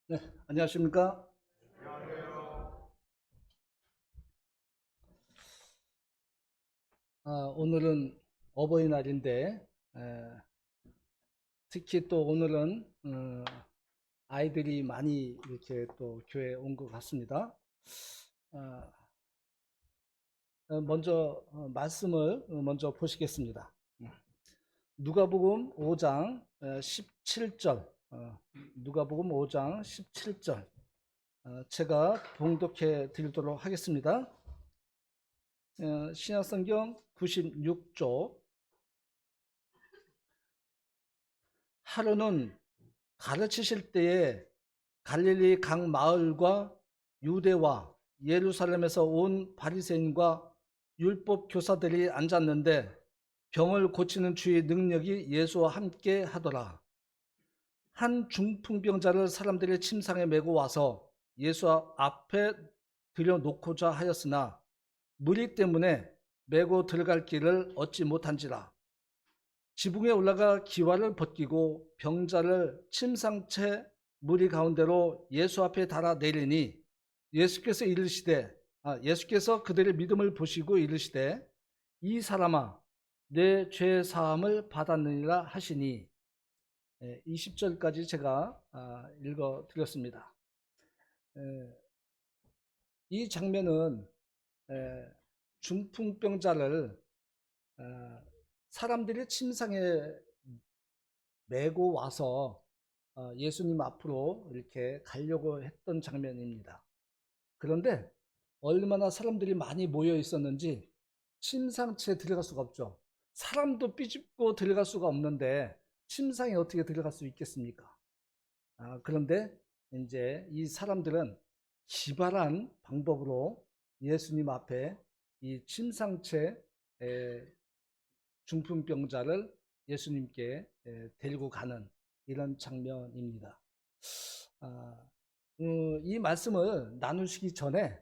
네, 안녕하십니까? 오늘은 어버이날인데, 특히 또 오늘은 아이들이 많이 이렇게 또 교회에 온 것 같습니다. 어, 먼저 말씀을 먼저 보시겠습니다. 누가복음 5장 17절, 누가복음 5장 17절, 제가 봉독해 드리도록 하겠습니다. 신약성경 96조. 하루는 가르치실 때에 갈릴리 각 마을과 유대와 예루살렘에서 온 바리새인과 율법 교사들이 앉았는데 병을 고치는 주의 능력이 예수와 함께 하더라. 한 중풍병자를 사람들의 침상에 메고 와서 예수 앞에 들여놓고자 하였으나 무리 때문에 메고 들어갈 길을 얻지 못한지라. 지붕에 올라가 기와를 벗기고 병자를 침상채 무리 가운데로 예수 앞에 달아 내리니 예수께서 그들의 믿음을 보시고 이르시되 이 사람아 내 죄 사함을 받았느니라 하시니 20절까지 제가 읽어 드렸습니다. 이 장면은 중풍병자를 사람들이 침상에 메고 와서 예수님 앞으로 이렇게 가려고 했던 장면입니다. 그런데 얼마나 사람들이 많이 모여 있었는지 침상채에 들어갈 수가 없죠. 사람도 삐집고 들어갈 수가 없는데 침상에 어떻게 들어갈 수 있겠습니까? 그런데 이제 이 사람들은 기발한 방법으로 예수님 앞에 이 침상채 중풍병자를 예수님께 데리고 가는 이런 장면입니다. 아, 이 말씀을 나누시기 전에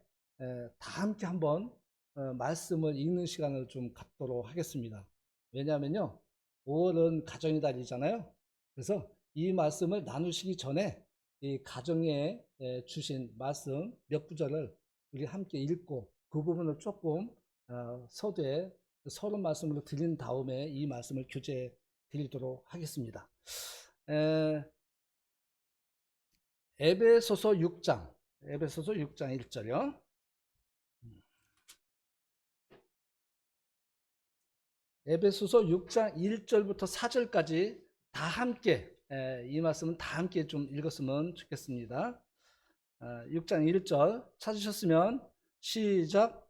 다 함께 한번 말씀을 읽는 시간을 좀 갖도록 하겠습니다. 왜냐하면요, 5월은 가정의 달이잖아요. 그래서 이 말씀을 나누시기 전에 이 가정에 주신 말씀 몇 구절을 우리 함께 읽고 그 부분을 조금 서두에 서론 말씀으로 드린 다음에 이 말씀을 교제해 드리도록 하겠습니다. 에베소서 6장, 에베소서 6장 1절이요. 에베소서 6장 1절부터 4절까지 다 함께 이 말씀은 다 함께 좀 읽었으면 좋겠습니다. 6장 1절 찾으셨으면 시작.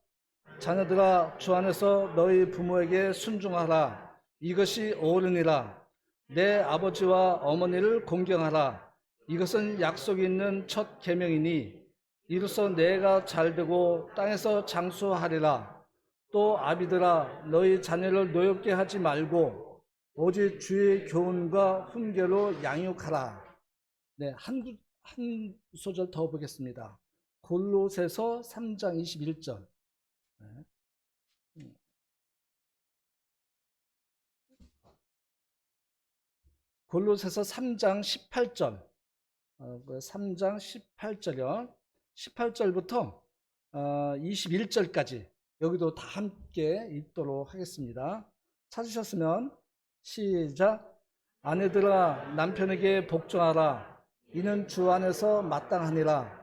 자녀들아 주 안에서 너희 부모에게 순종하라. 이것이 옳으니라. 내 아버지와 어머니를 공경하라. 이것은 약속이 있는 첫 계명이니 이로써 내가 잘되고 땅에서 장수하리라. 또 아비들아 너희 자녀를 노엽게 하지 말고 오직 주의 교훈과 훈계로 양육하라. 네, 한 소절 더 보겠습니다. 골로새서 3장 21절. 골로새서 3장 18절. 3장 18절이요. 18절부터 21절까지 여기도 다 함께 읽도록 하겠습니다. 찾으셨으면 시작. 아내들아 남편에게 복종하라. 이는 주 안에서 마땅하니라.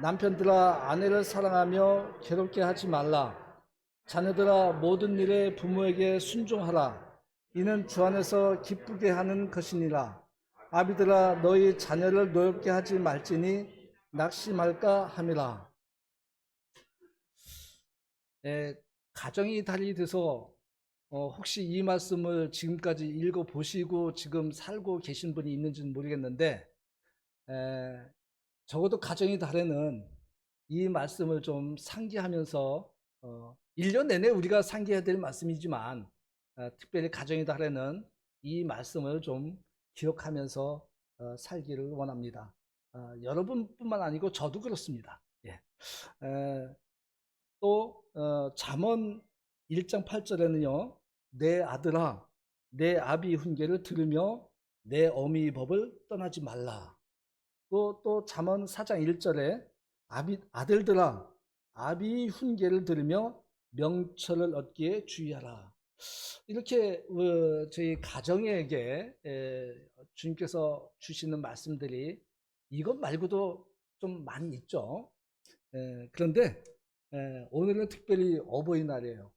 남편들아 아내를 사랑하며 괴롭게 하지 말라. 자녀들아 모든 일에 부모에게 순종하라. 이는 주 안에서 기쁘게 하는 것이니라. 아비들아 너희 자녀를 노엽게 하지 말지니 낙심할까 함이라. 가정이 달이 돼서 혹시 이 말씀을 지금까지 읽어보시고 지금 살고 계신 분이 있는지는 모르겠는데 적어도 가정의 달에는 이 말씀을 좀 상기하면서 1년 내내 우리가 상기해야 될 말씀이지만 특별히 가정의 달에는 이 말씀을 좀 기억하면서 살기를 원합니다. 여러분뿐만 아니고 저도 그렇습니다. 예. 또 잠언 1장 8절에는요. 내 아들아 내 아비 훈계를 들으며 내 어미 법을 떠나지 말라. 또 잠언 4장 1절에 아들들아 아비 훈계를 들으며 명철을 얻기에 주의하라. 이렇게 저희 가정에게 주님께서 주시는 말씀들이 이것 말고도 좀 많이 있죠. 그런데 오늘은 특별히 어버이날이에요.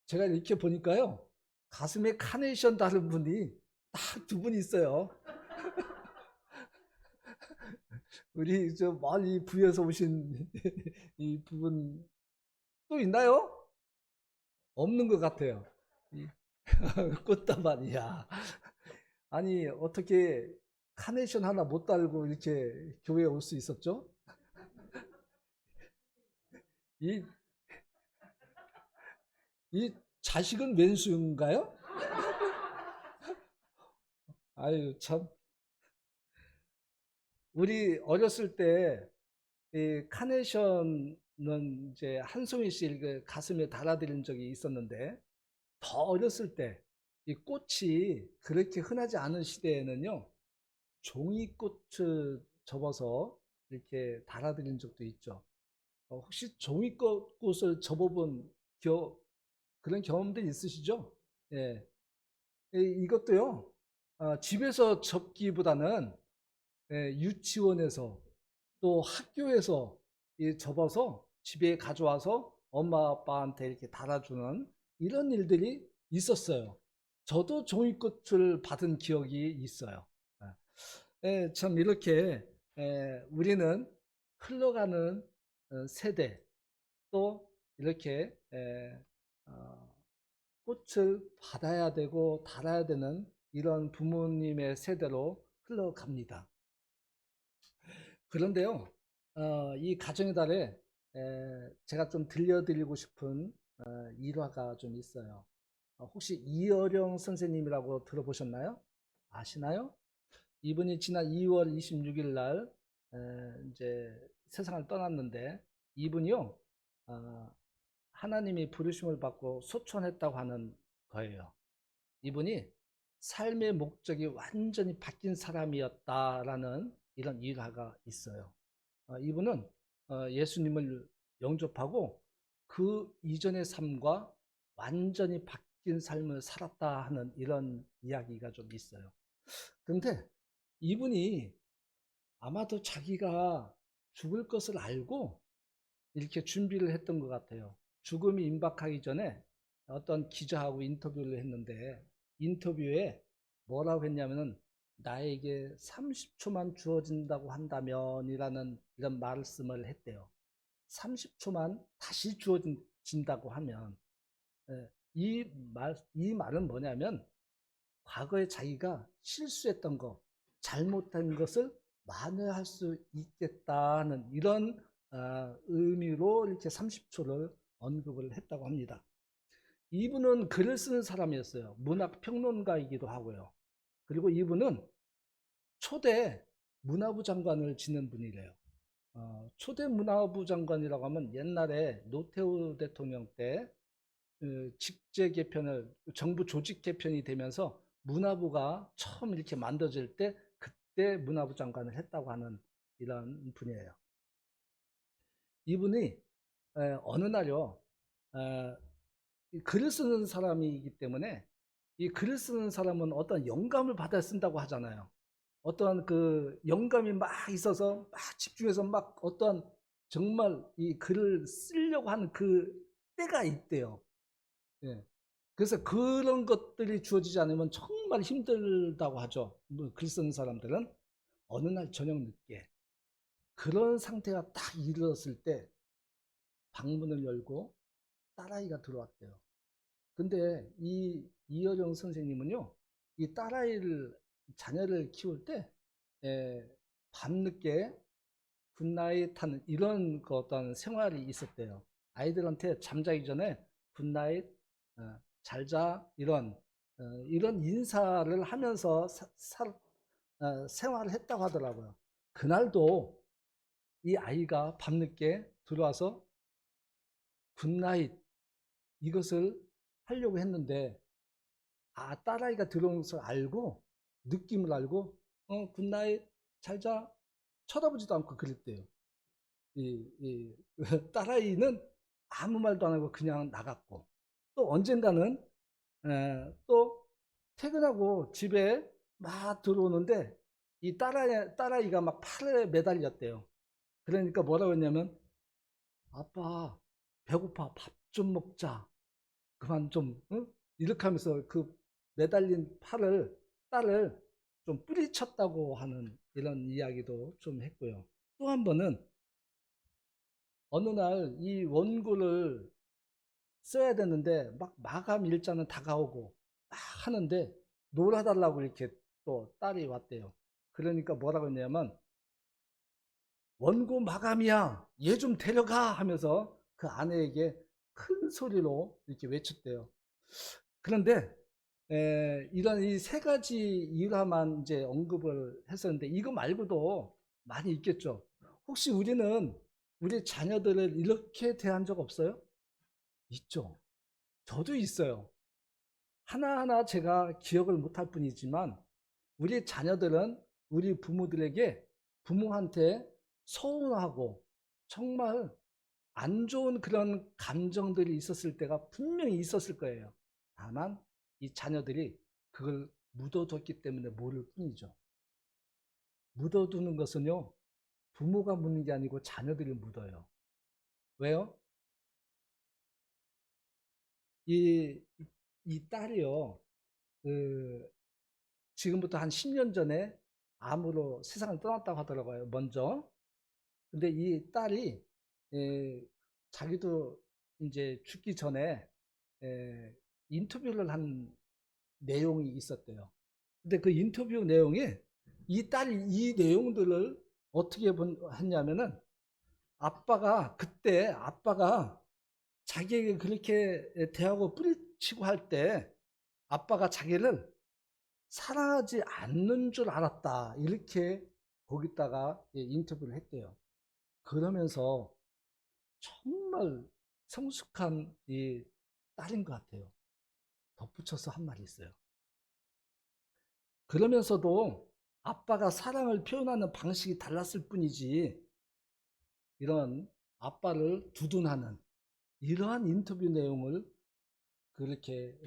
제가 이렇게 보니까요, 가슴에 카네이션 다른 분이 딱 두 분 있어요. 우리 저 멀리 부에서 오신 이 부분 또 있나요? 없는 것 같아요. 꽃다발이야. 아니 어떻게 카네이션 하나 못 달고 이렇게 교회에 올 수 있었죠? 이, 이 자식은 왼수인가요? 아유 참. 우리 어렸을 때 이 카네이션은 이제 한 송이씩 그 가슴에 달아드린 적이 있었는데 더 어렸을 때 이 꽃이 그렇게 흔하지 않은 시대에는요 종이꽃을 접어서 이렇게 달아드린 적도 있죠. 혹시 종이꽃을 접어본 그런 경험들 있으시죠? 예. 이것도요 집에서 접기보다는 유치원에서 또 학교에서 접어서 집에 가져와서 엄마 아빠한테 이렇게 달아주는 이런 일들이 있었어요. 저도 종이꽃을 받은 기억이 있어요. 참 이렇게 우리는 흘러가는 세대 또 이렇게 어, 꽃을 받아야 되고 달아야 되는 이런 부모님의 세대로 흘러갑니다. 그런데요, 이 가정의 달에 제가 좀 들려드리고 싶은 일화가 좀 있어요. 혹시 이어령 선생님이라고 들어보셨나요? 아시나요? 이분이 지난 2월 26일 날 이제 세상을 떠났는데 이분이요, 하나님이 부르심을 받고 소천했다고 하는 거예요. 이분이 삶의 목적이 완전히 바뀐 사람이었다라는 이런 일화가 있어요. 이분은 예수님을 영접하고 그 이전의 삶과 완전히 바뀐 삶을 살았다 하는 이런 이야기가 좀 있어요. 그런데 이분이 아마도 자기가 죽을 것을 알고 이렇게 준비를 했던 것 같아요. 죽음이 임박하기 전에 어떤 기자하고 인터뷰를 했는데 인터뷰에 뭐라고 했냐면은 나에게 30초만 주어진다고 한다면이라는 이런 말씀을 했대요. 30초만 다시 주어진다고 하면 이 말은 뭐냐면 과거에 자기가 실수했던 것, 잘못한 것을 만회할 수 있겠다는 이런 의미로 이렇게 30초를 언급을 했다고 합니다. 이분은 글을 쓰는 사람이었어요. 문학 평론가이기도 하고요. 그리고 이분은 초대 문화부 장관을 지낸 분이래요. 초대 문화부 장관이라고 하면 옛날에 노태우 대통령 때 직제 개편을 정부 조직 개편이 되면서 문화부가 처음 이렇게 만들어질 때 그때 문화부 장관을 했다고 하는 이런 분이에요. 이분이 어느 날요 글을 쓰는 사람이기 때문에 이 글을 쓰는 사람은 어떤 영감을 받아 쓴다고 하잖아요. 어떤 그 영감이 막 있어서 막 집중해서 막 어떤 정말 이 글을 쓰려고 하는 그 때가 있대요. 예. 그래서 그런 것들이 주어지지 않으면 정말 힘들다고 하죠. 뭐글 쓰는 사람들은 어느 날 저녁 늦게 그런 상태가 딱 이르렀을 때 방문을 열고 딸아이가 들어왔대요. 근데 이 이여정 선생님은요, 이 딸아이를 자녀를 키울 때 밤늦게 굿나잇 하는 이런 그 어떤 생활이 있었대요. 아이들한테 잠자기 전에 굿나잇, 잘자 이런 인사를 하면서 생활을 했다고 하더라고요. 그날도 이 아이가 밤늦게 들어와서 굿나잇 이것을 하려고 했는데 딸아이가 들어오는 것을 알고 느낌을 알고 굿나잇 잘 자. 쳐다보지도 않고 그랬대요. 이 딸아이는 아무 말도 안 하고 그냥 나갔고, 또 언젠가는 또 퇴근하고 집에 막 들어오는데 이 딸아이가 막 팔에 매달렸대요. 그러니까 뭐라고 했냐면, 아빠 배고파, 밥 좀 먹자, 그만 좀, 응? 이렇게 하면서 그 매달린 딸을 좀 뿌리쳤다고 하는 이런 이야기도 좀 했고요. 또 한 번은 어느 날 이 원고를 써야 되는데 막 마감 일자는 다가오고 막 하는데 놀아달라고 이렇게 또 딸이 왔대요. 그러니까 뭐라고 했냐면, 원고 마감이야, 얘 좀 데려가 하면서 그 아내에게 큰 소리로 이렇게 외쳤대요. 그런데 이런 이 세 가지 일화만 이제 언급을 했었는데, 이거 말고도 많이 있겠죠. 혹시 우리는 우리 자녀들을 이렇게 대한 적 없어요? 있죠. 저도 있어요. 하나하나 제가 기억을 못할 뿐이지만 우리 자녀들은 우리 부모들에게, 부모한테 서운하고 정말 안 좋은 그런 감정들이 있었을 때가 분명히 있었을 거예요. 다만 이 자녀들이 그걸 묻어뒀기 때문에 모를 뿐이죠. 묻어두는 것은요, 부모가 묻는 게 아니고 자녀들이 묻어요. 왜요? 이, 이 딸이요, 그 지금부터 한 10년 전에 암으로 세상을 떠났다고 하더라고요, 먼저. 근데 이 딸이 자기도 이제 죽기 전에 에, 인터뷰를 한 내용이 있었대요. 근데 그 인터뷰 내용에 이 딸이 이 내용들을 어떻게 했냐면은, 아빠가 자기에게 그렇게 대하고 뿌리치고 할 때 아빠가 자기를 사랑하지 않는 줄 알았다, 이렇게 거기다가 인터뷰를 했대요. 그러면서 정말 성숙한 이 딸인 것 같아요. 덧붙여서 한 말이 있어요. 그러면서도 아빠가 사랑을 표현하는 방식이 달랐을 뿐이지, 이런 아빠를 두둔하는 이러한 인터뷰 내용을 그렇게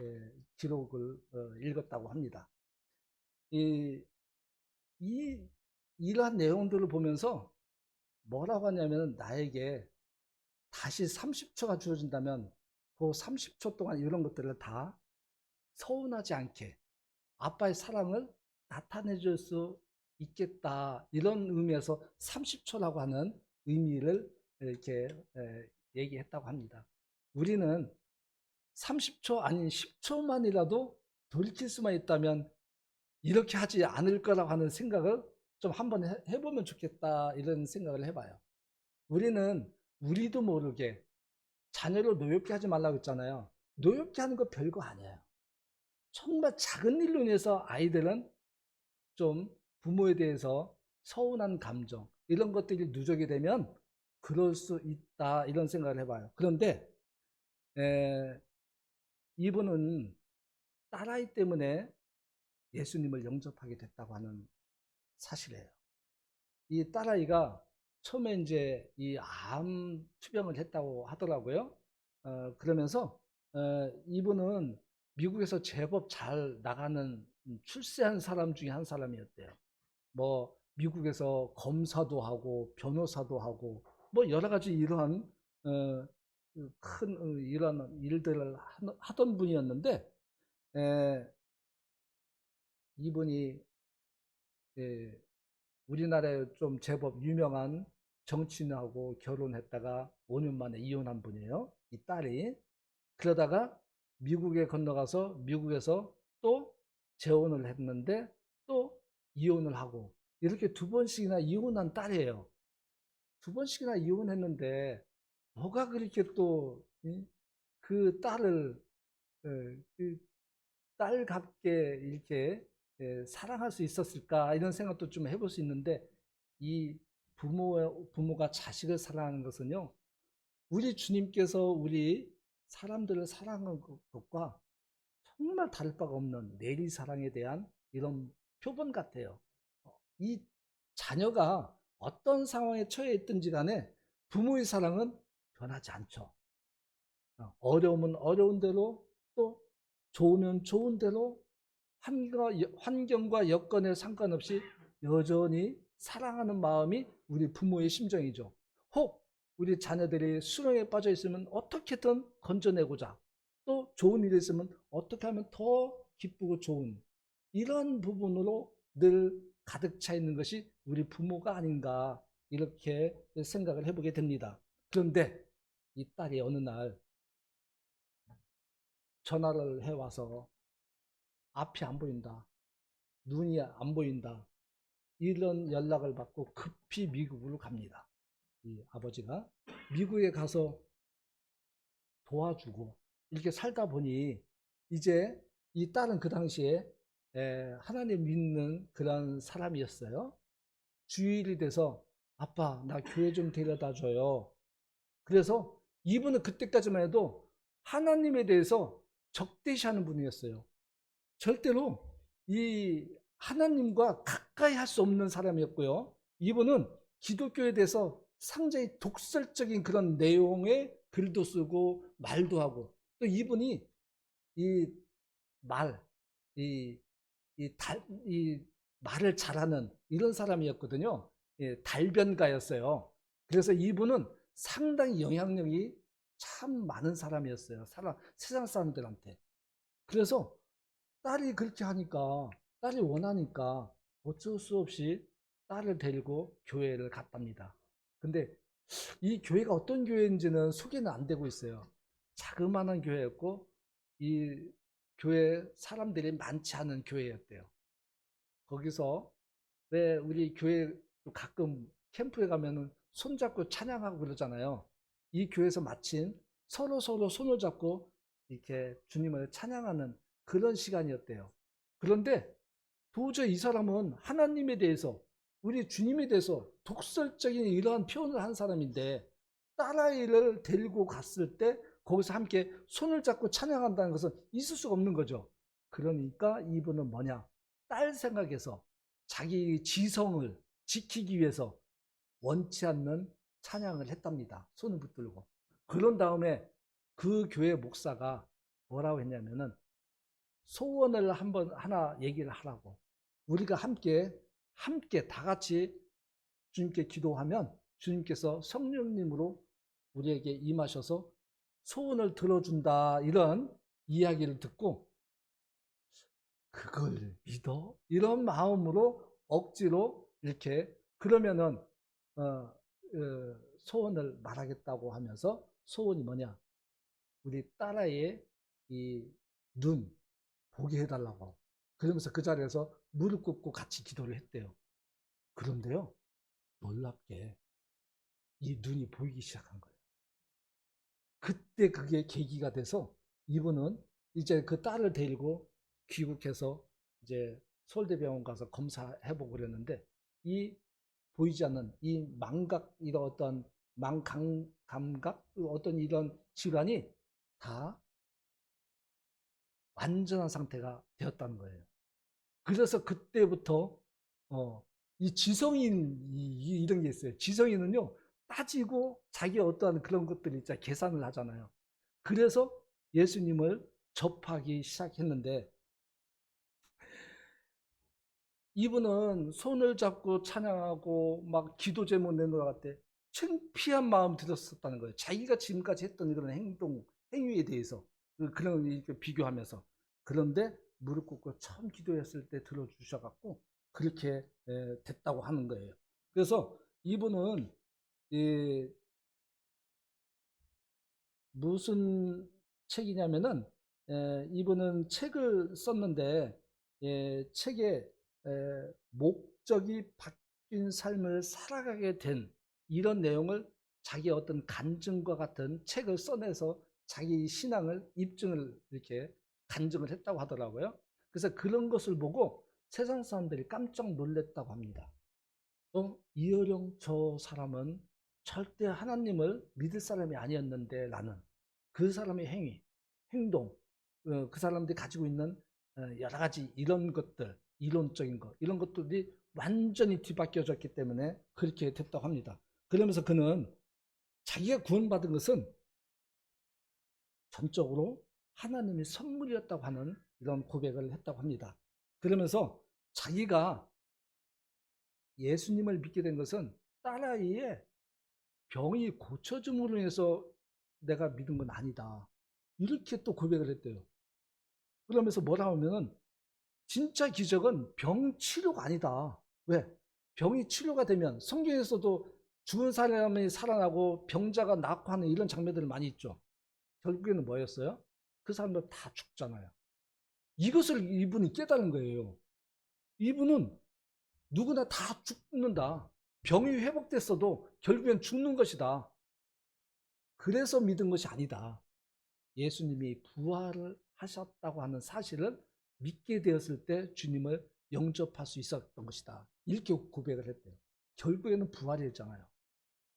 기록을 읽었다고 합니다. 이, 이 이러한 내용들을 보면서 뭐라고 하냐면, 나에게 다시 30초가 주어진다면 그 30초 동안 이런 것들을 다 서운하지 않게 아빠의 사랑을 나타내 줄 수 있겠다, 이런 의미에서 30초라고 하는 의미를 이렇게 얘기했다고 합니다. 우리는 30초 아닌 10초만이라도 돌이킬 수만 있다면 이렇게 하지 않을 거라고 하는 생각을 좀 한번 해보면 좋겠다, 이런 생각을 해봐요. 우리는 우리도 모르게 자녀를 노엽게 하지 말라고 했잖아요. 노엽게 하는 거 별거 아니에요. 정말 작은 일로 인해서 아이들은 좀 부모에 대해서 서운한 감정, 이런 것들이 누적이 되면 그럴 수 있다, 이런 생각을 해봐요. 그런데 에, 이분은 딸아이 때문에 예수님을 영접하게 됐다고 하는 사실이에요. 이 딸아이가 처음에 이제 이 암 투병을 했다고 하더라고요. 그러면서 이분은 미국에서 제법 잘 나가는 출세한 사람 중에 한 사람이었대요. 뭐 미국에서 검사도 하고 변호사도 하고 뭐 여러 가지 이러한 어, 큰 이런 일들을 하던 분이었는데, 에, 이분이 예, 우리나라에 좀 제법 유명한 정치인하고 결혼했다가 5년 만에 이혼한 분이에요. 이 딸이. 그러다가 미국에 건너가서 미국에서 또 재혼을 했는데 또 이혼을 하고, 이렇게 두 번씩이나 이혼한 딸이에요. 두 번씩이나 이혼했는데 뭐가 그렇게 또 그 딸을 그 딸답게 이렇게 사랑할 수 있었을까, 이런 생각도 좀 해볼 수 있는데, 이 부모가 자식을 사랑하는 것은요, 우리 주님께서 우리 사람들을 사랑하는 것과 정말 다를 바가 없는 내리 사랑에 대한 이런 표본 같아요. 이 자녀가 어떤 상황에 처해 있든지 간에 부모의 사랑은 변하지 않죠. 어려우면 어려운 대로, 또 좋으면 좋은 대로, 환경과 여건에 상관없이 여전히 사랑하는 마음이 우리 부모의 심정이죠. 혹 우리 자녀들이 수렁에 빠져 있으면 어떻게든 건져내고자, 또 좋은 일이 있으면 어떻게 하면 더 기쁘고 좋은, 이런 부분으로 늘 가득 차 있는 것이 우리 부모가 아닌가, 이렇게 생각을 해보게 됩니다. 그런데 이 딸이 어느 날 전화를 해와서 앞이 안 보인다, 눈이 안 보인다, 이런 연락을 받고 급히 미국으로 갑니다. 이 아버지가 미국에 가서 도와주고 이렇게 살다 보니, 이제 이 딸은 그 당시에 하나님 믿는 그런 사람이었어요. 주일이 돼서 아빠 나 교회 좀 데려다 줘요. 그래서 이분은 그때까지만 해도 하나님에 대해서 적대시하는 분이었어요. 절대로 이 하나님과 가까이 할 수 없는 사람이었고요. 이분은 기독교에 대해서 상당히 독설적인 그런 내용의 글도 쓰고 말도 하고, 또 이분이 이 말, 이, 이 말을 잘하는 이런 사람이었거든요. 예, 달변가였어요. 그래서 이분은 상당히 영향력이 참 많은 사람이었어요. 세상 사람들한테. 그래서 딸이 그렇게 하니까, 딸이 원하니까 어쩔 수 없이 딸을 데리고 교회를 갔답니다. 근데 이 교회가 어떤 교회인지는 소개는 안 되고 있어요. 자그마한 교회였고, 이 교회 사람들이 많지 않은 교회였대요. 거기서 왜 우리 교회 가끔 캠프에 가면은 손잡고 찬양하고 그러잖아요. 이 교회에서 마침 서로 손을 잡고 이렇게 주님을 찬양하는 그런 시간이었대요. 그런데 도저히 이 사람은 하나님에 대해서, 우리 주님에 대해서 독설적인 이러한 표현을 한 사람인데, 딸아이를 데리고 갔을 때 거기서 함께 손을 잡고 찬양한다는 것은 있을 수가 없는 거죠. 그러니까 이분은 뭐냐, 딸 생각에서 자기 지성을 지키기 위해서 원치 않는 찬양을 했답니다. 손을 붙들고. 그런 다음에 그 교회 목사가 뭐라고 했냐면은, 소원을 한번 하나 얘기를 하라고. 우리가 함께 다 같이 주님께 기도하면 주님께서 성령님으로 우리에게 임하셔서 소원을 들어준다, 이런 이야기를 듣고, 그걸 믿어? 이런 마음으로 억지로 이렇게, 그러면은 소원을 말하겠다고 하면서, 소원이 뭐냐, 우리 딸아이의 이 눈 보게 해달라고. 그러면서 그 자리에서 무릎 꿇고 같이 기도를 했대요. 그런데요, 놀랍게 이 눈이 보이기 시작한 거예요. 그때 그게 계기가 돼서 이분은 이제 그 딸을 데리고 귀국해서 이제 서울대병원 가서 검사해보고 그랬는데, 이 보이지 않는 이 망각, 이런 어떤 감각, 어떤 이런 질환이 다 완전한 상태가 되었다는 거예요. 그래서 그때부터 이 지성인, 이런 게 있어요. 지성인은요, 따지고 자기 어떠한 그런 것들이 있잖아요. 계산을 하잖아요. 그래서 예수님을 접하기 시작했는데, 이분은 손을 잡고 찬양하고 막 기도 제목 내놓을 때 창피한 마음 들었었다는 거예요. 자기가 지금까지 했던 그런 행위에 대해서, 그런 비교하면서. 그런데 무릎 꿇고 처음 기도했을 때 들어주셔갖고 그렇게 됐다고 하는 거예요. 그래서 이분은 무슨 책이냐면은, 이분은 책을 썼는데, 책에 목적이 바뀐 삶을 살아가게 된 이런 내용을, 자기 어떤 간증과 같은 책을 써내서 자기 신앙을 입증을, 이렇게 간증을 했다고 하더라고요. 그래서 그런 것을 보고 세상 사람들이 깜짝 놀랐다고 합니다. 이어령 저 사람은 절대 하나님을 믿을 사람이 아니었는데, 라는 그 사람의 행위, 행동, 그 사람들이 가지고 있는 여러 가지 이런 것들, 이론적인 것, 이런 것들이 완전히 뒤바뀌어졌기 때문에 그렇게 됐다고 합니다. 그러면서 그는 자기가 구원받은 것은 전적으로 하나님의 선물이었다고 하는 이런 고백을 했다고 합니다. 그러면서 자기가 예수님을 믿게 된 것은 딸아이의 병이 고쳐짐으로 해서 내가 믿은 건 아니다. 이렇게 또 고백을 했대요. 그러면서 뭐라 하면은 진짜 기적은 병 치료가 아니다. 왜? 병이 치료가 되면 성경에서도 죽은 사람이 살아나고 병자가 낫고 하는 이런 장면들을 많이 있죠. 결국에는 뭐였어요? 그 사람들 다 죽잖아요. 이것을 이분이 깨달은 거예요. 이분은 누구나 다 죽는다. 병이 회복됐어도 결국엔 죽는 것이다. 그래서 믿은 것이 아니다. 예수님이 부활을 하셨다고 하는 사실을 믿게 되었을 때 주님을 영접할 수 있었던 것이다. 이렇게 고백을 했대요. 결국에는 부활이었잖아요.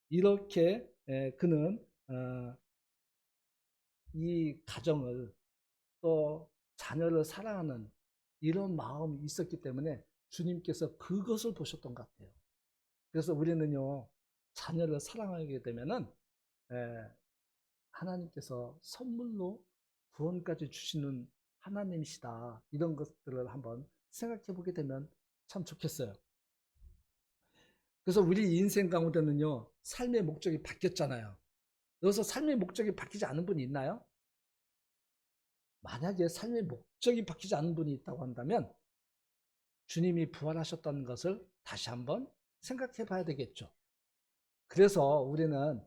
이렇게 그는 이 가정을 또 자녀를 사랑하는 이런 마음이 있었기 때문에 주님께서 그것을 보셨던 것 같아요. 그래서 우리는요, 자녀를 사랑하게 되면은 하나님께서 선물로 구원까지 주시는 하나님이시다. 이런 것들을 한번 생각해 보게 되면 참 좋겠어요. 그래서 우리 인생 가운데는요, 삶의 목적이 바뀌었잖아요. 여기서 삶의 목적이 바뀌지 않은 분이 있나요? 만약에 삶의 목적이 바뀌지 않은 분이 있다고 한다면 주님이 부활하셨다는 것을 다시 한번 생각해 봐야 되겠죠. 그래서 우리는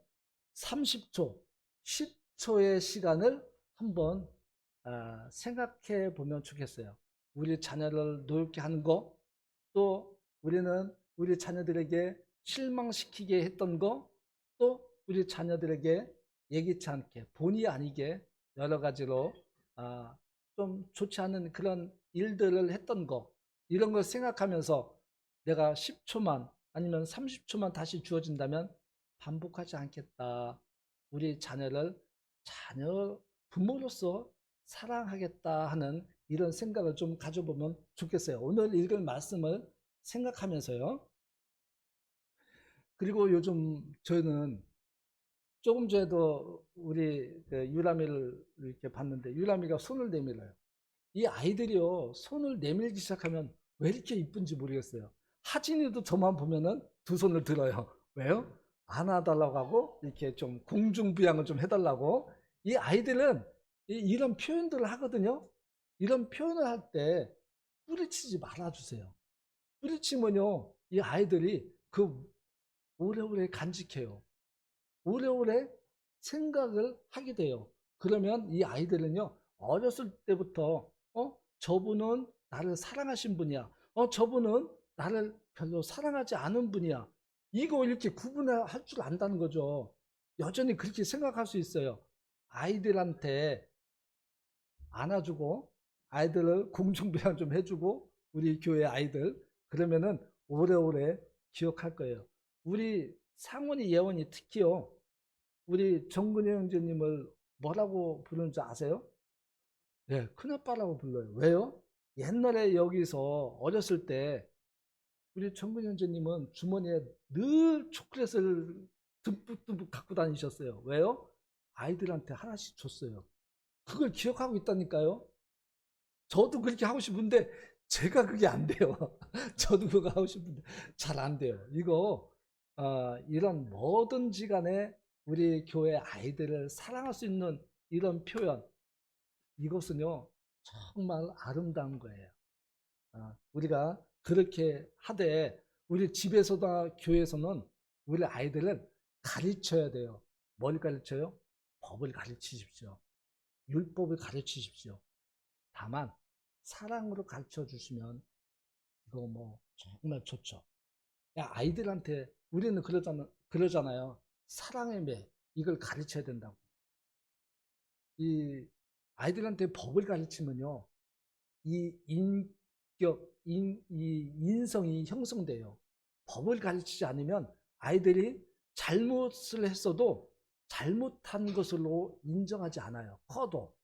30초, 10초의 시간을 한번 생각해 보면 좋겠어요. 우리 자녀를 노엽게 하는 거, 또 우리는 우리 자녀들에게 실망시키게 했던 거, 또 우리 자녀들에게 예기치 않게 본의 아니게 여러 가지로 좀 좋지 않은 그런 일들을 했던 거, 이런 걸 생각하면서 내가 10초만 아니면 30초만 다시 주어진다면 반복하지 않겠다. 우리 자녀를 자녀 부모로서 사랑하겠다 하는 이런 생각을 좀 가져보면 좋겠어요. 오늘 읽을 말씀을 생각하면서요. 그리고 요즘 저는 조금 전에도 우리 유람이를 이렇게 봤는데 유람이가 손을 내밀어요. 이 아이들이요, 손을 내밀기 시작하면 왜 이렇게 이쁜지 모르겠어요. 하진이도 저만 보면은 두 손을 들어요. 왜요? 안아달라고 하고 이렇게 좀 공중부양을 좀 해달라고. 이 아이들은 이런 표현들을 하거든요. 이런 표현을 할 때 뿌리치지 말아주세요. 뿌리치면요, 이 아이들이 그 오래오래 간직해요. 오래오래 생각을 하게 돼요. 그러면 이 아이들은요, 어렸을 때부터, 저분은 나를 사랑하신 분이야. 저분은 나를 별로 사랑하지 않은 분이야. 이거 이렇게 구분할 줄 안다는 거죠. 여전히 그렇게 생각할 수 있어요. 아이들한테 안아주고, 아이들을 공중부양 좀 해주고, 우리 교회 아이들. 그러면은 오래오래 기억할 거예요. 우리 상원이 예원이 특히요, 우리 정근혜 형제님을 뭐라고 부르는지 아세요? 네, 큰아빠라고 불러요. 왜요? 옛날에 여기서 어렸을 때 우리 정근혜 형제님은 주머니에 늘 초콜릿을 듬뿍듬뿍 갖고 다니셨어요. 왜요? 아이들한테 하나씩 줬어요. 그걸 기억하고 있다니까요. 저도 그렇게 하고 싶은데 제가 그게 안 돼요. 저도 그거 하고 싶은데 잘 안 돼요. 이거 이런 뭐든지 간에 우리 교회 아이들을 사랑할 수 있는 이런 표현, 이것은요 정말 아름다운 거예요. 우리가 그렇게 하되 우리 집에서나 교회에서는 우리 아이들을 가르쳐야 돼요. 뭘 가르쳐요? 법을 가르치십시오. 율법을 가르치십시오. 다만 사랑으로 가르쳐 주시면 이거 뭐 정말 좋죠. 야, 아이들한테 우리는 그러잖아요. 사랑의 매 이걸 가르쳐야 된다고. 이 아이들한테 법을 가르치면요, 이 이 인성이 형성돼요. 법을 가르치지 않으면 아이들이 잘못을 했어도 잘못한 것으로 인정하지 않아요. 커도.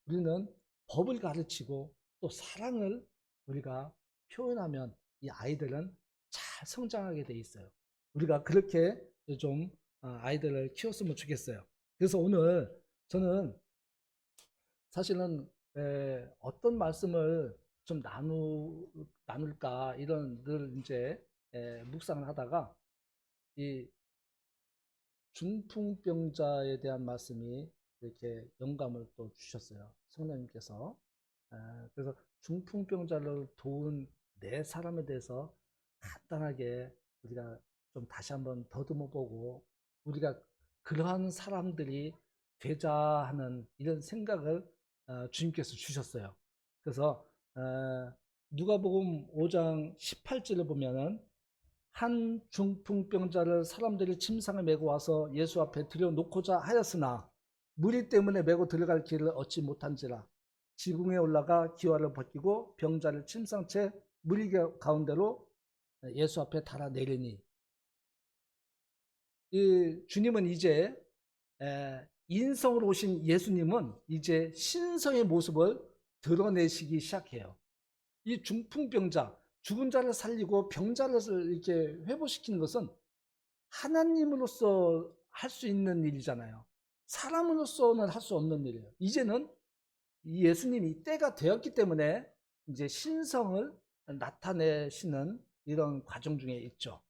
우리는 법을 가르치고 또 사랑을 우리가 표현하면 이 아이들은 잘 성장하게 돼 있어요. 우리가 그렇게 좀 아이들을 키웠으면 좋겠어요. 그래서 오늘 저는 사실은 어떤 말씀을 좀 나눌까 이런 늘 이제 묵상을 하다가 이 중풍병자에 대한 말씀이 이렇게 영감을 또 주셨어요. 성령님께서. 그래서 중풍병자를 도운 네 사람에 대해서 간단하게 우리가 좀 다시 한번 더듬어 보고 우리가 그러한 사람들이 되자 하는 이런 생각을 주님께서 주셨어요. 그래서 누가복음 5장 18절을 보면은 한 중풍병자를 사람들이 침상에 메고 와서 예수 앞에 들여놓고자 하였으나 무리 때문에 메고 들어갈 길을 얻지 못한지라 지붕에 올라가 기와를 벗기고 병자를 침상채 무리 가운데로 예수 앞에 달아내리니 이 주님은 이제 인성으로 오신 예수님은 이제 신성의 모습을 드러내시기 시작해요. 이 중풍병자, 죽은 자를 살리고 병자를 이렇게 회복시키는 것은 하나님으로서 할 수 있는 일이잖아요. 사람으로서는 할 수 없는 일이에요. 이제는 예수님이 때가 되었기 때문에 이제 신성을 나타내시는 이런 과정 중에 있죠.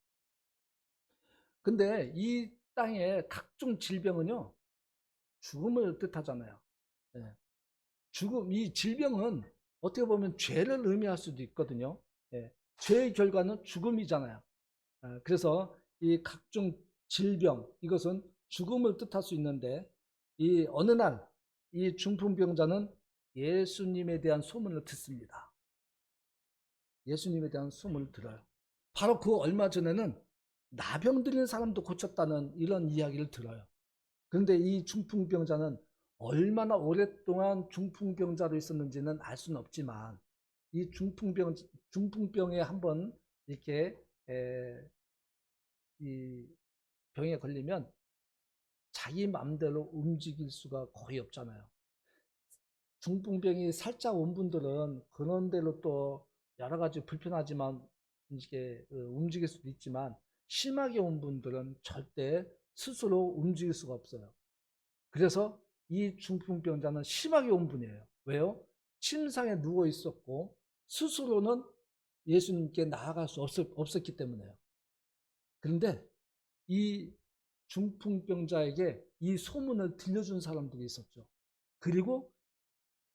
근데 이 땅의 각종 질병은요, 죽음을 뜻하잖아요. 예. 죽음, 이 질병은 어떻게 보면 죄를 의미할 수도 있거든요. 예. 죄의 결과는 죽음이잖아요. 그래서 이 각종 질병, 이것은 죽음을 뜻할 수 있는데, 이 어느 날, 이 중풍병자는 예수님에 대한 소문을 듣습니다. 예수님에 대한 소문을 들어요. 바로 그 얼마 전에는 나병 들린 사람도 고쳤다는 이런 이야기를 들어요. 그런데 이 중풍병자는 얼마나 오랫동안 중풍병자로 있었는지는 알 수는 없지만 이 중풍병에 한번 이렇게 이 병에 걸리면 자기 마음대로 움직일 수가 거의 없잖아요. 중풍병이 살짝 온 분들은 그런 대로 또 여러 가지 불편하지만 이게 움직일 수도 있지만 심하게 온 분들은 절대 스스로 움직일 수가 없어요. 그래서 이 중풍병자는 심하게 온 분이에요. 왜요? 침상에 누워 있었고 스스로는 예수님께 나아갈 수 없었기 때문에요. 그런데 이 중풍병자에게 이 소문을 들려준 사람들이 있었죠. 그리고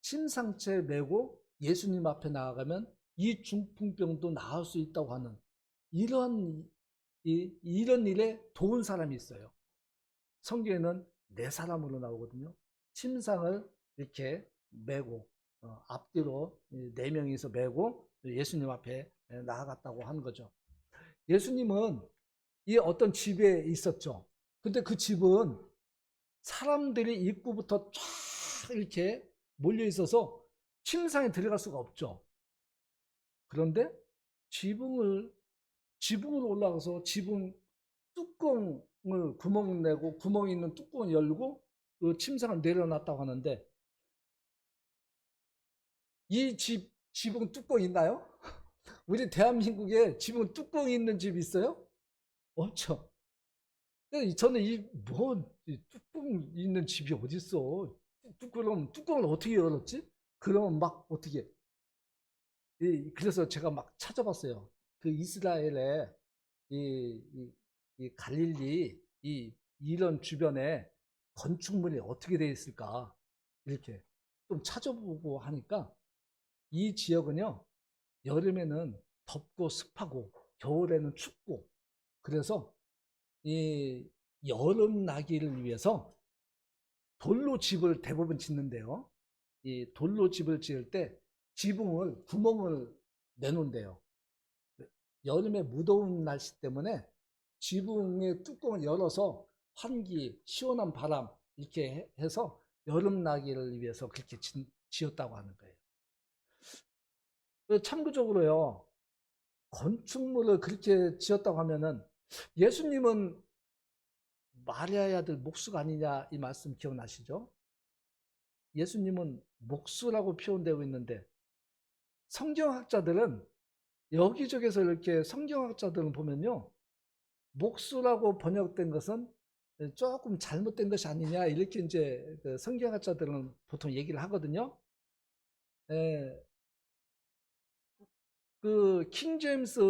침상채 메고 예수님 앞에 나아가면 이 중풍병도 나을 수 있다고 하는 이런 일에 도운 사람이 있어요. 성경에는 네 사람으로 나오거든요. 침상을 이렇게 메고 앞뒤로 네 명이서 메고 예수님 앞에 나아갔다고 하는 거죠. 예수님은 이 어떤 집에 있었죠. 근데 그 집은 사람들이 입구부터 쫙 이렇게 몰려 있어서 침상에 들어갈 수가 없죠. 그런데 지붕으로 올라가서 지붕 뚜껑을 구멍 내고 구멍이 있는 뚜껑을 열고 그 침상을 내려놨다고 하는데 이 지붕 뚜껑 있나요? 우리 대한민국에 지붕 뚜껑이 있는 집 있어요? 없죠. 저는 뚜껑 있는 집이 어디 있어? 뚜껑을 어떻게 열었지? 그러면 막 어떻게? 그래서 제가 막 찾아봤어요. 그 이스라엘에 이, 이, 이 갈릴리 이런 주변에 건축물이 어떻게 되어 있을까? 이렇게 좀 찾아보고 하니까 이 지역은요, 여름에는 덥고 습하고 겨울에는 춥고 그래서 이 여름 나기를 위해서 돌로 집을 대부분 짓는데요. 이 돌로 집을 지을 때 지붕을 구멍을 내놓은대요. 여름에 무더운 날씨 때문에 지붕의 뚜껑을 열어서 환기, 시원한 바람 이렇게 해서 여름 나기를 위해서 그렇게 지었다고 하는 거예요. 참고적으로요, 건축물을 그렇게 지었다고 하면은 예수님은 마리아의 아들 목수가 아니냐 이 말씀 기억나시죠? 예수님은 목수라고 표현되고 있는데 성경학자들은 여기저기서 이렇게 성경학자들은 보면요. 목수라고 번역된 것은 조금 잘못된 것이 아니냐 이렇게 이제 그 성경학자들은 보통 얘기를 하거든요. 예, 그 킹제임스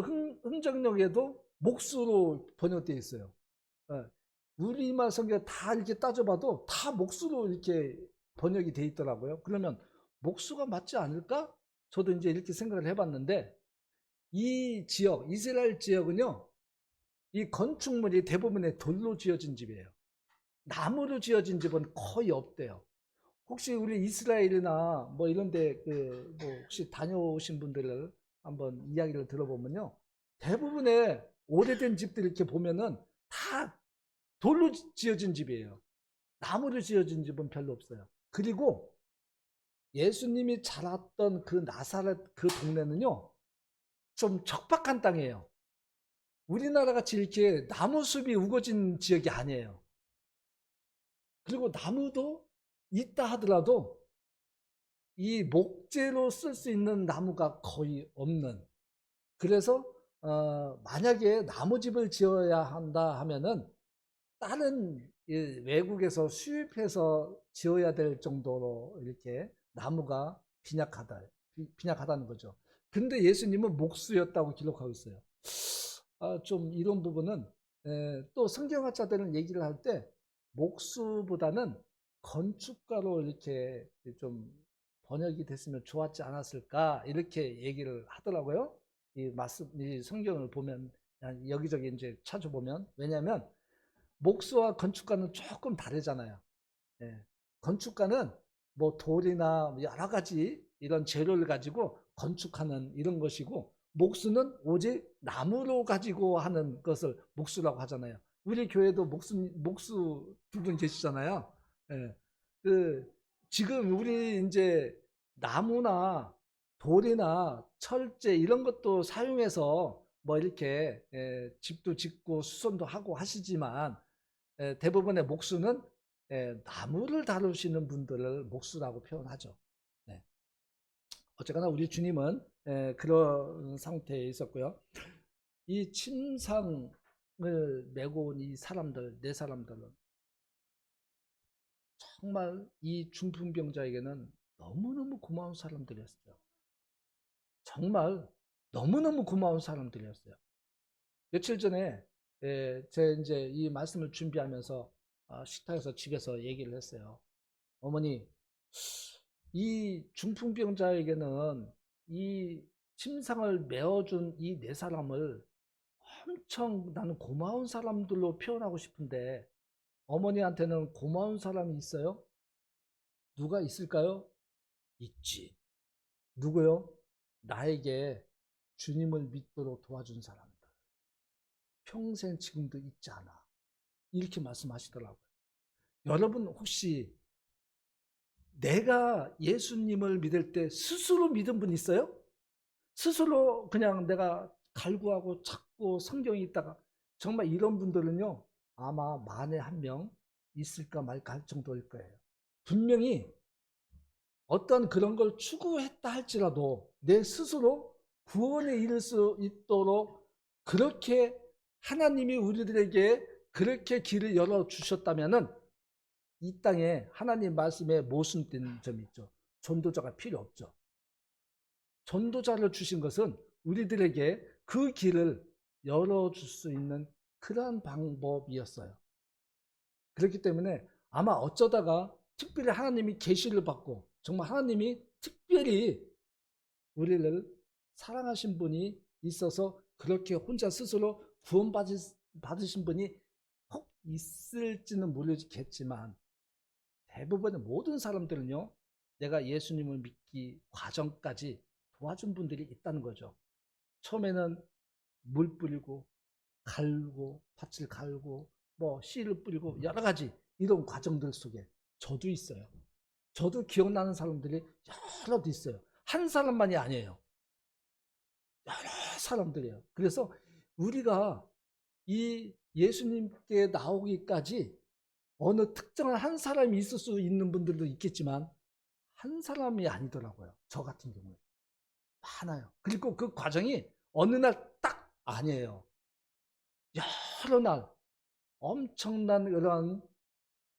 흥정역에도 목수로 번역되어 있어요. 예, 우리말 성경 다 이렇게 따져봐도 다 목수로 이렇게 번역이 되어 있더라고요. 그러면 목수가 맞지 않을까? 저도 이제 이렇게 생각을 해봤는데 이 지역, 이스라엘 지역은요, 이 건축물이 대부분의 돌로 지어진 집이에요. 나무로 지어진 집은 거의 없대요. 혹시 우리 이스라엘이나 뭐 이런데 그뭐 혹시 다녀오신 분들을 한번 이야기를 들어보면요, 대부분의 오래된 집들 이렇게 보면은 다 돌로 지어진 집이에요. 나무로 지어진 집은 별로 없어요. 그리고 예수님이 자랐던 그 나사렛 그 동네는요, 좀 척박한 땅이에요. 우리나라 같이 이렇게 나무숲이 우거진 지역이 아니에요. 그리고 나무도 있다 하더라도 이 목재로 쓸 수 있는 나무가 거의 없는. 그래서 만약에 나무집을 지어야 한다 하면은 다른 외국에서 수입해서 지어야 될 정도로 이렇게 나무가 빈약하다는 거죠. 근데 예수님은 목수였다고 기록하고 있어요. 좀 이런 부분은 또 성경학자들은 얘기를 할 때 목수보다는 건축가로 이렇게 좀 번역이 됐으면 좋았지 않았을까 이렇게 얘기를 하더라고요. 이 성경을 보면 여기저기 이제 찾아보면 왜냐하면 목수와 건축가는 조금 다르잖아요. 예. 건축가는 뭐 돌이나 여러 가지 이런 재료를 가지고 건축하는 이런 것이고 목수는 오직 나무로 가지고 하는 것을 목수라고 하잖아요. 우리 교회도 목수 두 분 계시잖아요. 예. 그 지금 우리 이제 나무나 돌이나 철제 이런 것도 사용해서 뭐 이렇게 집도 짓고 수선도 하고 하시지만 대부분의 목수는 나무를 다루시는 분들을 목수라고 표현하죠. 네. 어쨌거나 우리 주님은 그런 상태에 있었고요. 이 침상을 메고 온 이 사람들, 네 사람들은 정말 이 중풍병자에게는 너무너무 고마운 사람들이었어요. 정말 너무너무 고마운 사람들이었어요. 며칠 전에 제 이제 이 말씀을 준비하면서 식탁에서 집에서 얘기를 했어요. 어머니, 이 중풍병자에게는 이 침상을 메어준 이 네 사람을 엄청 나는 고마운 사람들로 표현하고 싶은데 어머니한테는 고마운 사람이 있어요? 누가 있을까요? 있지. 누구요? 나에게 주님을 믿도록 도와준 사람들. 평생 지금도 잊지 않아. 이렇게 말씀하시더라고요. 여러분 혹시 내가 예수님을 믿을 때 스스로 믿은 분 있어요? 스스로 그냥 내가 갈구하고 찾고 성경에 있다가 정말 이런 분들은요 아마 만에 한 명 있을까 말까 할 정도일 거예요. 분명히 어떤 그런 걸 추구했다 할지라도 내 스스로 구원에 이를 수 있도록 그렇게 하나님이 우리들에게 그렇게 길을 열어 주셨다면은 이 땅에 하나님 말씀에 모순된 점이 있죠. 전도자가 필요 없죠. 전도자를 주신 것은 우리들에게 그 길을 열어줄 수 있는 그러한 방법이었어요. 그렇기 때문에 아마 어쩌다가 특별히 하나님이 계시를 받고 정말 하나님이 특별히 우리를 사랑하신 분이 있어서 그렇게 혼자 스스로 구원받으신 분이 혹 있을지는 모르겠지만 대부분의 모든 사람들은요, 내가 예수님을 믿기 과정까지 도와준 분들이 있다는 거죠. 처음에는 물 뿌리고, 갈고, 밭을 갈고, 뭐 씨를 뿌리고, 여러 가지 이런 과정들 속에 저도 있어요. 저도 기억나는 사람들이 여럿 있어요. 한 사람만이 아니에요. 여러 사람들이에요. 그래서 우리가 이 예수님께 나오기까지 어느 특정한 한 사람이 있을 수 있는 분들도 있겠지만 한 사람이 아니더라고요. 저 같은 경우에. 많아요. 그리고 그 과정이 어느 날 딱 아니에요. 여러 날 엄청난 그러한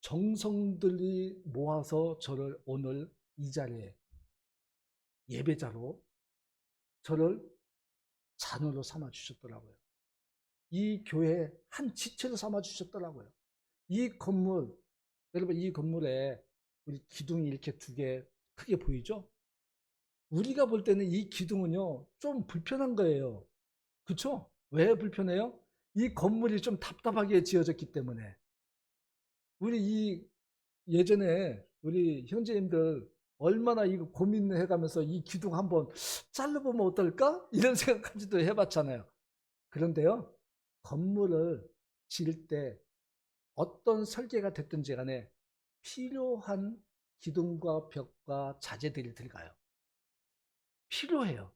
정성들이 모아서 저를 오늘 이 자리에 예배자로 저를 자녀로 삼아 주셨더라고요. 이 교회 한 지체로 삼아 주셨더라고요. 이 건물, 여러분 이 건물에 우리 기둥이 이렇게 두 개 크게 보이죠? 우리가 볼 때는 이 기둥은요, 좀 불편한 거예요. 그쵸? 왜 불편해요? 이 건물이 좀 답답하게 지어졌기 때문에. 우리 이 예전에 우리 형제님들 얼마나 이거 고민을 해가면서 이 기둥 한번 잘라보면 어떨까? 이런 생각까지도 해봤잖아요. 그런데요, 건물을 지을 때 어떤 설계가 됐든지 간에 필요한 기둥과 벽과 자재들이 들어가요. 필요해요.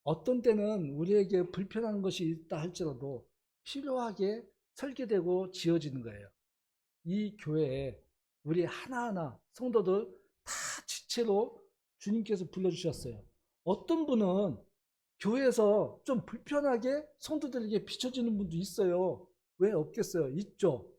어떤 때는 우리에게 불편한 것이 있다 할지라도 필요하게 설계되고 지어지는 거예요. 이 교회에 우리 하나하나 성도들 다 지체로 주님께서 불러주셨어요. 어떤 분은 교회에서 좀 불편하게 성도들에게 비춰지는 분도 있어요. 왜 없겠어요? 있죠.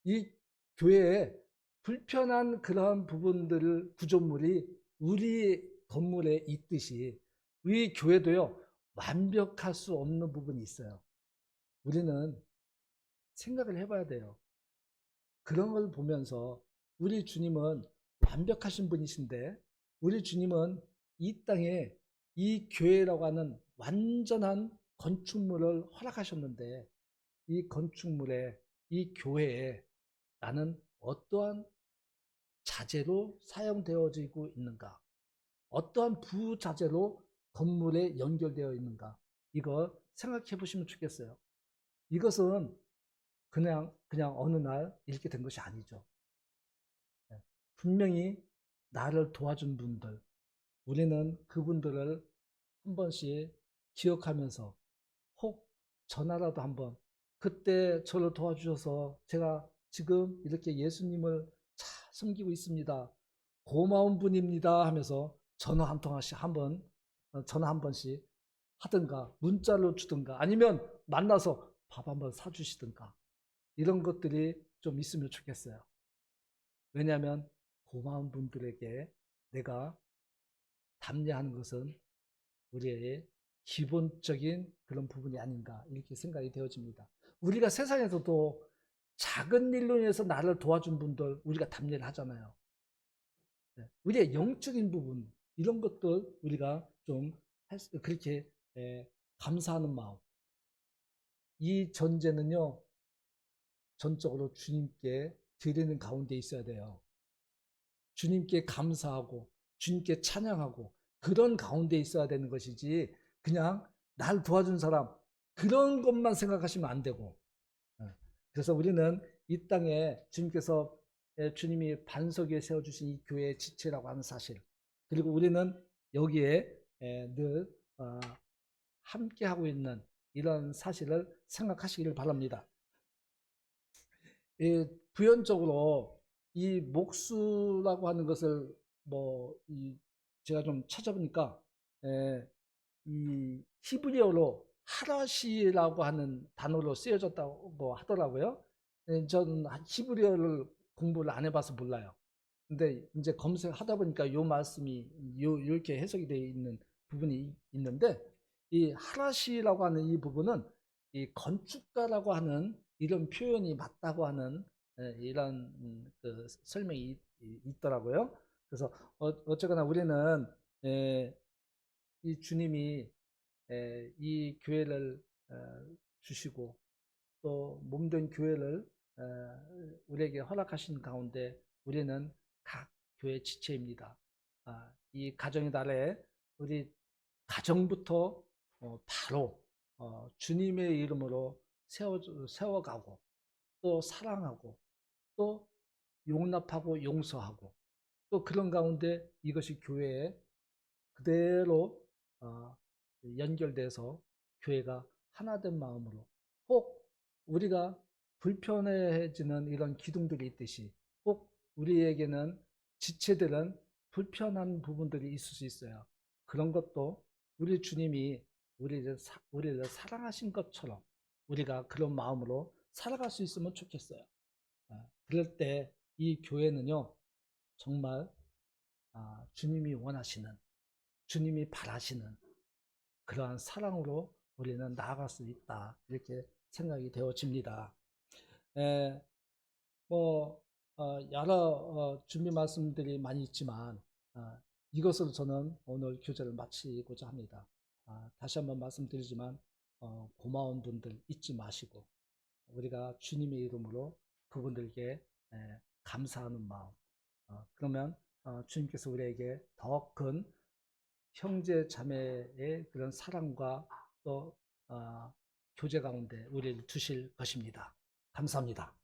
이 교회에 불편한 그러한 부분들을 구조물이 우리 건물에 있듯이 우리 교회도요, 완벽할 수 없는 부분이 있어요. 우리는 생각을 해봐야 돼요. 그런 걸 보면서 우리 주님은 완벽하신 분이신데 우리 주님은 이 땅에 이 교회라고 하는 완전한 건축물을 허락하셨는데 이 건축물에 이 교회에 나는 어떠한 자재로 사용되어지고 있는가? 어떠한 부자재로 건물에 연결되어 있는가? 이거 생각해 보시면 좋겠어요. 이것은 그냥 어느 날 이렇게 된 것이 아니죠. 분명히 나를 도와준 분들, 우리는 그분들을 한 번씩 기억하면서 혹 전화라도 한번 그때 저를 도와주셔서 제가 지금 이렇게 예수님을 잘 섬기고 있습니다. 고마운 분입니다 하면서 전화 한 통화씩 한번 전화 한 번씩 하든가 문자로 주든가 아니면 만나서 밥 한번 사주시든가 이런 것들이 좀 있으면 좋겠어요. 왜냐하면 고마운 분들에게 내가 답례하는 것은 우리의 기본적인 그런 부분이 아닌가 이렇게 생각이 되어집니다. 우리가 세상에서도 작은 일로 인해서 나를 도와준 분들 우리가 답례를 하잖아요. 우리의 영적인 부분 이런 것들 우리가 좀 그렇게 감사하는 마음. 이 전제는요 전적으로 주님께 드리는 가운데 있어야 돼요. 주님께 감사하고 주님께 찬양하고 그런 가운데 있어야 되는 것이지 그냥 날 도와준 사람 그런 것만 생각하시면 안 되고 그래서 우리는 이 땅에 주님께서 주님이 반석 위에 세워주신 이 교회의 지체라고 하는 사실 그리고 우리는 여기에 늘 함께하고 있는 이런 사실을 생각하시기를 바랍니다. 부연적으로 이 목수라고 하는 것을 제가 좀 찾아보니까 이 히브리어로 하라시라고 하는 단어로 쓰여졌다고 하더라고요. 저는 히브리어를 공부를 안 해봐서 몰라요. 근데 이제 검색하다 보니까 요 말씀이 이렇게 해석이 되어 있는 부분이 있는데 이 하라시라고 하는 이 부분은 이 건축가라고 하는 이런 표현이 맞다고 하는 이런 그 설명이 있더라고요. 그래서 어쨌거나 우리는 이 주님이 이 교회를 주시고 또 몸된 교회를 우리에게 허락하신 가운데 우리는 각 교회 지체입니다. 이 가정의 달에 우리 가정부터 바로 주님의 이름으로 세워가고 또 사랑하고 또 용납하고 용서하고 또 그런 가운데 이것이 교회에 그대로 연결돼서 교회가 하나된 마음으로 혹 우리가 불편해지는 이런 기둥들이 있듯이 혹 우리에게는 지체들은 불편한 부분들이 있을 수 있어요. 그런 것도 우리 주님이 우리를 사랑하신 것처럼 우리가 그런 마음으로 살아갈 수 있으면 좋겠어요. 그럴 때 이 교회는요, 정말 주님이 원하시는, 주님이 바라시는 그러한 사랑으로 우리는 나아갈 수 있다. 이렇게 생각이 되어집니다. 에, 뭐, 여러 준비 말씀들이 많이 있지만, 이것으로 저는 오늘 교제를 마치고자 합니다. 다시 한번 말씀드리지만, 고마운 분들 잊지 마시고, 우리가 주님의 이름으로 그분들께 감사하는 마음, 그러면 주님께서 우리에게 더 큰 형제 자매의 그런 사랑과 또 교제 가운데 우리를 두실 것입니다. 감사합니다.